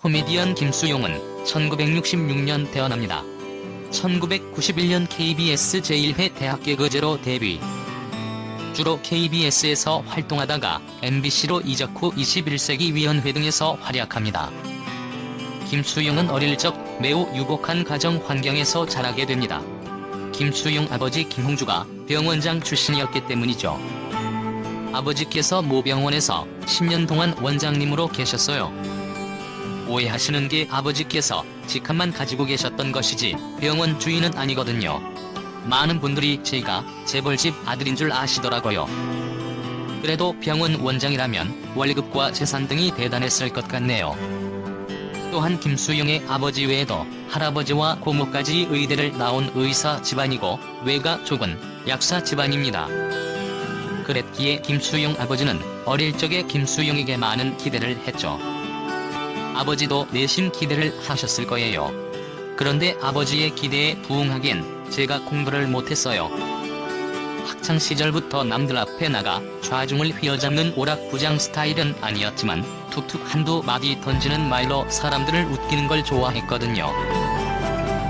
코미디언 김수용은 1966년 태어납니다. 1991년 KBS 제1회 대학개그제로 데뷔. 주로 KBS에서 활동하다가 MBC로 이적 후 21세기 위원회 등에서 활약합니다. 김수용은 어릴 적 매우 유복한 가정 환경에서 자라게 됩니다. 김수용 아버지 김홍주가 병원장 출신이었기 때문이죠. 아버지께서 모병원에서 10년 동안 원장님으로 계셨어요. 오해하시는 게 아버지께서 직함만 가지고 계셨던 것이지 병원 주인은 아니거든요. 많은 분들이 제가 재벌집 아들인 줄 아시더라고요. 그래도 병원 원장이라면 월급과 재산 등이 대단했을 것 같네요. 또한 김수용의 아버지 외에도 할아버지와 고모까지 의대를 나온 의사 집안이고 외가 쪽은 약사 집안입니다. 그랬기에 김수용 아버지는 어릴 적에 김수용에게 많은 기대를 했죠. 아버지도 내심 기대를 하셨을 거예요. 그런데 아버지의 기대에 부응하기엔 제가 공부를 못했어요. 학창시절부터 남들 앞에 나가 좌중을 휘어잡는 오락부장 스타일은 아니었지만 툭툭 한두 마디 던지는 말로 사람들을 웃기는 걸 좋아했거든요.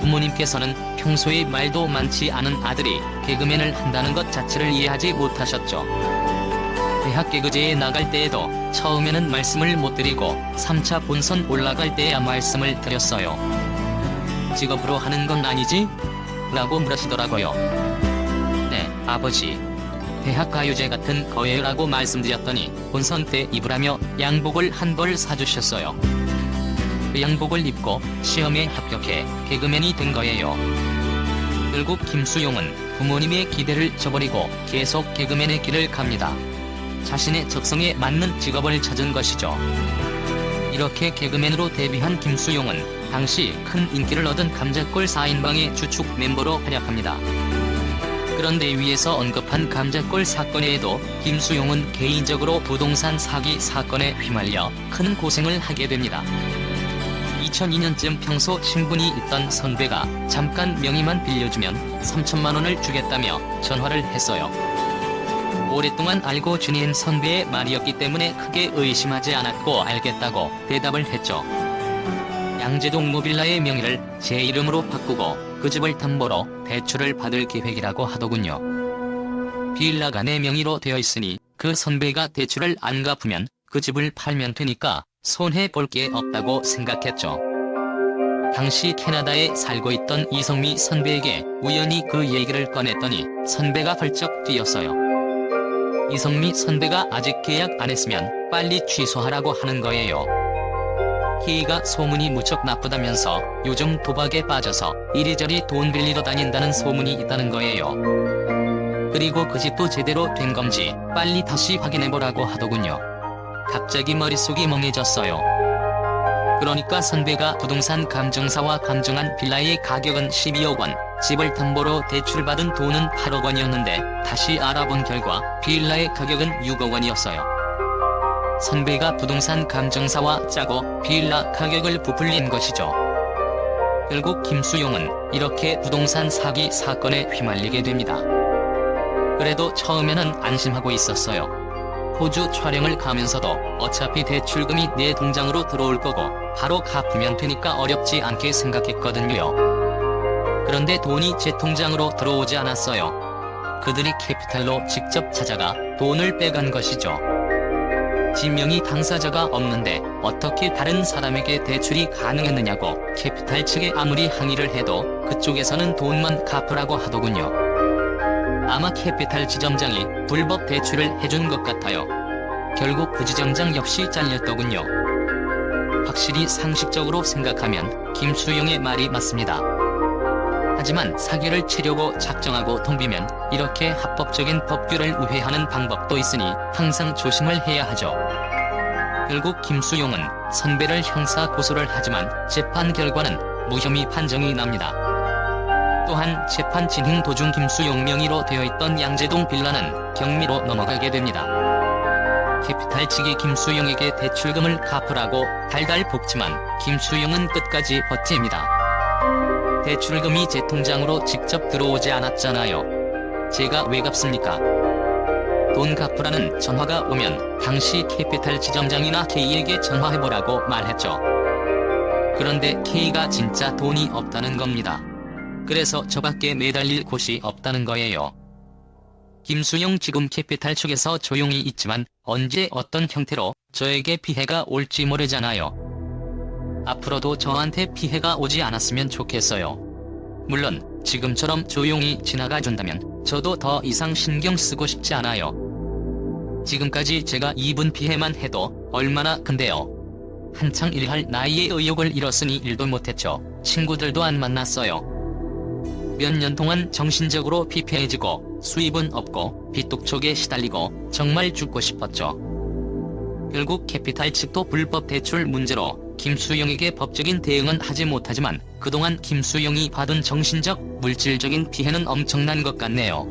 부모님께서는 평소에 말도 많지 않은 아들이 개그맨을 한다는 것 자체를 이해하지 못하셨죠. 대학 개그제에 나갈 때에도 처음에는 말씀을 못 드리고 3차 본선 올라갈 때야 말씀을 드렸어요. 직업으로 하는 건 아니지? 라고 물으시더라고요. 네, 아버지. 대학 가요제 같은 거예요라고 말씀드렸더니 본선 때 입으라며 양복을 한 벌 사주셨어요. 그 양복을 입고 시험에 합격해 개그맨이 된 거예요. 결국 김수용은 부모님의 기대를 저버리고 계속 개그맨의 길을 갑니다. 자신의 적성에 맞는 직업을 찾은 것이죠. 이렇게 개그맨으로 데뷔한 김수용은 당시 큰 인기를 얻은 감자골 4인방의 주축 멤버로 활약합니다. 그런데 위에서 언급한 감자골 사건에도 김수용은 개인적으로 부동산 사기 사건에 휘말려 큰 고생을 하게 됩니다. 2002년쯤 평소 친분이 있던 선배가 잠깐 명의만 빌려주면 3천만 원을 주겠다며 전화를 했어요. 오랫동안 알고 지낸 선배의 말이었기 때문에 크게 의심하지 않았고 알겠다고 대답을 했죠. 양재동 모빌라의 명의를 제 이름으로 바꾸고 그 집을 담보로 대출을 받을 계획이라고 하더군요. 빌라가 내 명의로 되어 있으니 그 선배가 대출을 안 갚으면 그 집을 팔면 되니까 손해볼 게 없다고 생각했죠. 당시 캐나다에 살고 있던 이성미 선배에게 우연히 그 얘기를 꺼냈더니 선배가 펄쩍 뛰었어요. 이성미 선배가 아직 계약 안 했으면 빨리 취소하라고 하는 거예요. 희가 소문이 무척 나쁘다면서 요즘 도박에 빠져서 이리저리 돈 빌리러 다닌다는 소문이 있다는 거예요. 그리고 그 집도 제대로 된 건지 빨리 다시 확인해보라고 하더군요. 갑자기 머릿속이 멍해졌어요. 그러니까 선배가 부동산 감정사와 감정한 빌라의 가격은 12억 원, 집을 담보로 대출받은 돈은 8억 원이었는데 다시 알아본 결과 빌라의 가격은 6억 원이었어요. 선배가 부동산 감정사와 짜고 빌라 가격을 부풀린 것이죠. 결국 김수용은 이렇게 부동산 사기 사건에 휘말리게 됩니다. 그래도 처음에는 안심하고 있었어요. 호주 촬영을 가면서도 어차피 대출금이 내 통장으로 들어올 거고 바로 갚으면 되니까 어렵지 않게 생각했거든요. 그런데 돈이 제 통장으로 들어오지 않았어요. 그들이 캐피탈로 직접 찾아가 돈을 빼간 것이죠. 지명이 당사자가 없는데 어떻게 다른 사람에게 대출이 가능했느냐고 캐피탈 측에 아무리 항의를 해도 그쪽에서는 돈만 갚으라고 하더군요. 아마 캐피탈 지점장이 불법 대출을 해준 것 같아요. 결국 그 지점장 역시 잘렸더군요. 확실히 상식적으로 생각하면 김수용의 말이 맞습니다. 하지만 사기를 치려고 작정하고 덤비면 이렇게 합법적인 법규를 우회하는 방법도 있으니 항상 조심을 해야 하죠. 결국 김수용은 선배를 형사 고소를 하지만 재판 결과는 무혐의 판정이 납니다. 또한 재판 진행 도중 김수용 명의로 되어 있던 양재동 빌라는 경미로 넘어가게 됩니다. 캐피탈 측이 김수용에게 대출금을 갚으라고 달달 볶지만 김수용은 끝까지 버팁니다. 대출금이 제 통장으로 직접 들어오지 않았잖아요. 제가 왜 갚습니까? 돈 갚으라는 전화가 오면 당시 캐피탈 지점장이나 K에게 전화해보라고 말했죠. 그런데 K가 진짜 돈이 없다는 겁니다. 그래서 저밖에 매달릴 곳이 없다는 거예요. 김수영 지금 캐피탈 측에서 조용히 있지만 언제 어떤 형태로 저에게 피해가 올지 모르잖아요. 앞으로도 저한테 피해가 오지 않았으면 좋겠어요. 물론 지금처럼 조용히 지나가준다면 저도 더 이상 신경 쓰고 싶지 않아요. 지금까지 제가 입은 피해만 해도 얼마나 큰데요. 한창 일할 나이에 의욕을 잃었으니 일도 못했죠. 친구들도 안 만났어요. 몇 년 동안 정신적으로 피폐해지고 수입은 없고 빚독촉에 시달리고 정말 죽고 싶었죠. 결국 캐피탈 측도 불법 대출 문제로 김수영에게 법적인 대응은 하지 못하지만 그동안 김수영이 받은 정신적, 물질적인 피해는 엄청난 것 같네요.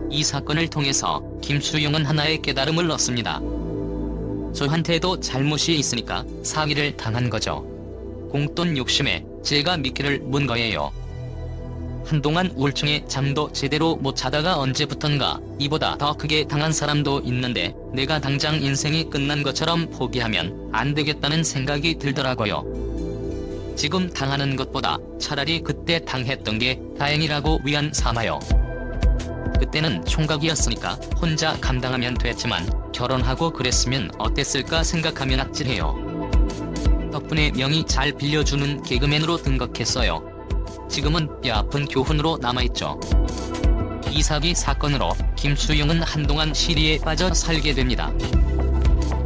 이 사건을 통해서 김수영은 하나의 깨달음을 얻습니다. 저한테도 잘못이 있으니까 사기를 당한 거죠. 공돈 욕심에 제가 미끼를 문 거예요. 한동안 우울증에 잠도 제대로 못 자다가 언제부턴가 이보다 더 크게 당한 사람도 있는데 내가 당장 인생이 끝난 것처럼 포기하면 안 되겠다는 생각이 들더라고요. 지금 당하는 것보다 차라리 그때 당했던 게 다행이라고 위안 삼아요. 그때는 총각이었으니까 혼자 감당하면 됐지만 결혼하고 그랬으면 어땠을까 생각하면 아찔해요. 덕분에 명의 잘 빌려주는 개그맨으로 등극했어요. 지금은 뼈아픈 교훈으로 남아있죠. 이 사기 사건으로 김수영은 한동안 시리에 빠져 살게 됩니다.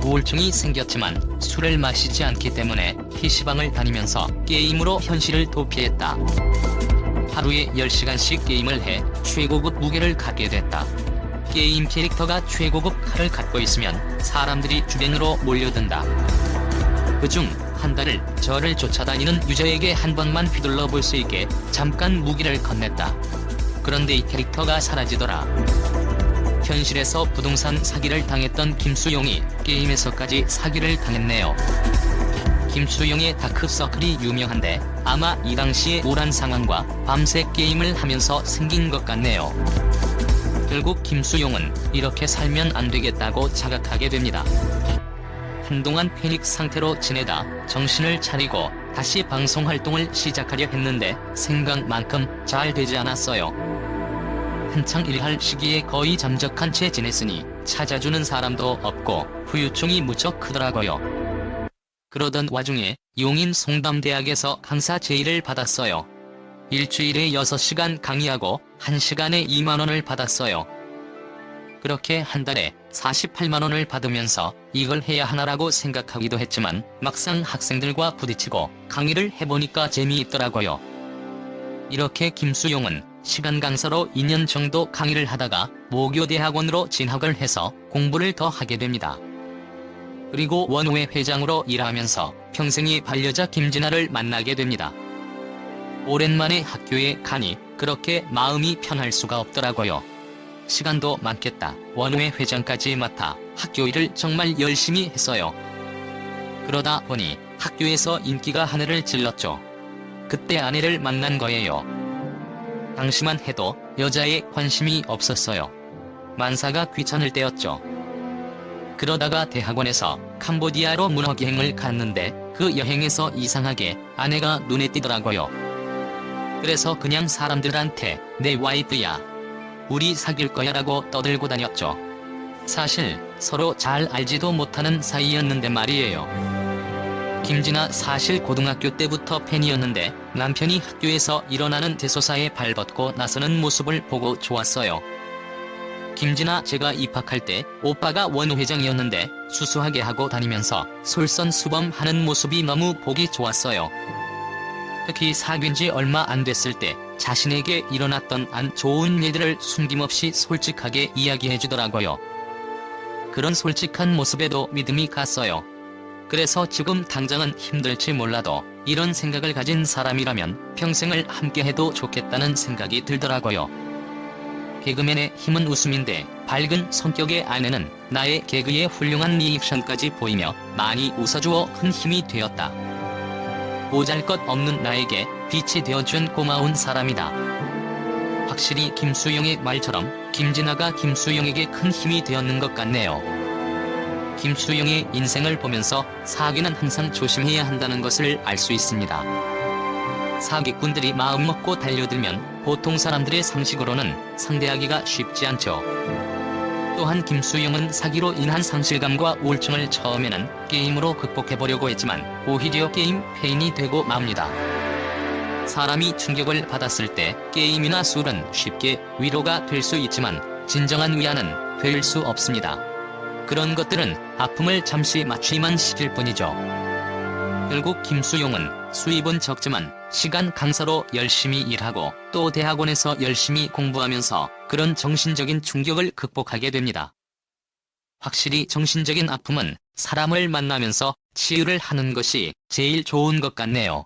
우울증이 생겼지만 술을 마시지 않기 때문에 PC방을 다니면서 게임으로 현실을 도피했다. 하루에 10시간씩 게임을 해 최고급 무게를 갖게 됐다. 게임 캐릭터가 최고급 칼을 갖고 있으면 사람들이 주변으로 몰려든다. 그중 한 달을 저를 쫓아다니는 유저에게 한 번만 휘둘러 볼 수 있게 잠깐 무기를 건넸다. 그런데 이 캐릭터가 사라지더라. 현실에서 부동산 사기를 당했던 김수용이 게임에서까지 사기를 당했네요. 김수용의 다크서클이 유명한데 아마 이 당시의 우울한 상황과 밤새 게임을 하면서 생긴 것 같네요. 결국 김수용은 이렇게 살면 안 되겠다고 자각하게 됩니다. 한동안 패닉 상태로 지내다 정신을 차리고 다시 방송 활동을 시작하려 했는데 생각만큼 잘 되지 않았어요. 한창 일할 시기에 거의 잠적한 채 지냈으니 찾아주는 사람도 없고 후유증이 무척 크더라고요. 그러던 와중에 용인 송담대학에서 강사 제의를 받았어요. 일주일에 6시간 강의하고 1시간에 2만원을 받았어요. 그렇게 한 달에 48만원을 받으면서 이걸 해야 하나라고 생각하기도 했지만 막상 학생들과 부딪히고 강의를 해보니까 재미있더라고요. 이렇게 김수용은 시간 강사로 2년 정도 강의를 하다가 모교대학원으로 진학을 해서 공부를 더 하게 됩니다. 그리고 원우회 회장으로 일하면서 평생의 반려자 김진아를 만나게 됩니다. 오랜만에 학교에 가니 그렇게 마음이 편할 수가 없더라고요. 시간도 많겠다. 원우회 회장까지 맡아 학교 일을 정말 열심히 했어요. 그러다 보니 학교에서 인기가 하늘을 찔렀죠. 그때 아내를 만난 거예요. 당시만 해도 여자에 관심이 없었어요. 만사가 귀찮을 때였죠. 그러다가 대학원에서 캄보디아로 문화여행을 갔는데 그 여행에서 이상하게 아내가 눈에 띄더라고요. 그래서 그냥 사람들한테 내 와이프야, 우리 사귈 거야 라고 떠들고 다녔죠. 사실 서로 잘 알지도 못하는 사이였는데 말이에요. 김진아 사실 고등학교 때부터 팬이었는데 남편이 학교에서 일어나는 대소사에 발벗고 나서는 모습을 보고 좋았어요. 김진아 제가 입학할 때 오빠가 원우 회장이었는데 수수하게 하고 다니면서 솔선수범하는 모습이 너무 보기 좋았어요. 특히 사귄 지 얼마 안 됐을 때 자신에게 일어났던 안 좋은 일들을 숨김없이 솔직하게 이야기해주더라고요. 그런 솔직한 모습에도 믿음이 갔어요. 그래서 지금 당장은 힘들지 몰라도 이런 생각을 가진 사람이라면 평생을 함께해도 좋겠다는 생각이 들더라고요. 개그맨의 힘은 웃음인데 밝은 성격의 아내는 나의 개그에 훌륭한 리액션까지 보이며 많이 웃어주어 큰 힘이 되었다. 보잘것없는 나에게 빛이 되어준 고마운 사람이다. 확실히 김수영의 말처럼 김진아가 김수영에게 큰 힘이 되었는 것 같네요. 김수용의 인생을 보면서 사기는 항상 조심해야 한다는 것을 알 수 있습니다. 사기꾼들이 마음먹고 달려들면 보통 사람들의 상식으로는 상대하기가 쉽지 않죠. 또한 김수용은 사기로 인한 상실감과 우울증을 처음에는 게임으로 극복해보려고 했지만 오히려 게임 페인이 되고 맙니다. 사람이 충격을 받았을 때 게임이나 술은 쉽게 위로가 될 수 있지만 진정한 위안은 될 수 없습니다. 그런 것들은 아픔을 잠시 맞추기만 시킬 뿐이죠. 결국 김수용은 수입은 적지만 시간 강사로 열심히 일하고 또 대학원에서 열심히 공부하면서 그런 정신적인 충격을 극복하게 됩니다. 확실히 정신적인 아픔은 사람을 만나면서 치유를 하는 것이 제일 좋은 것 같네요.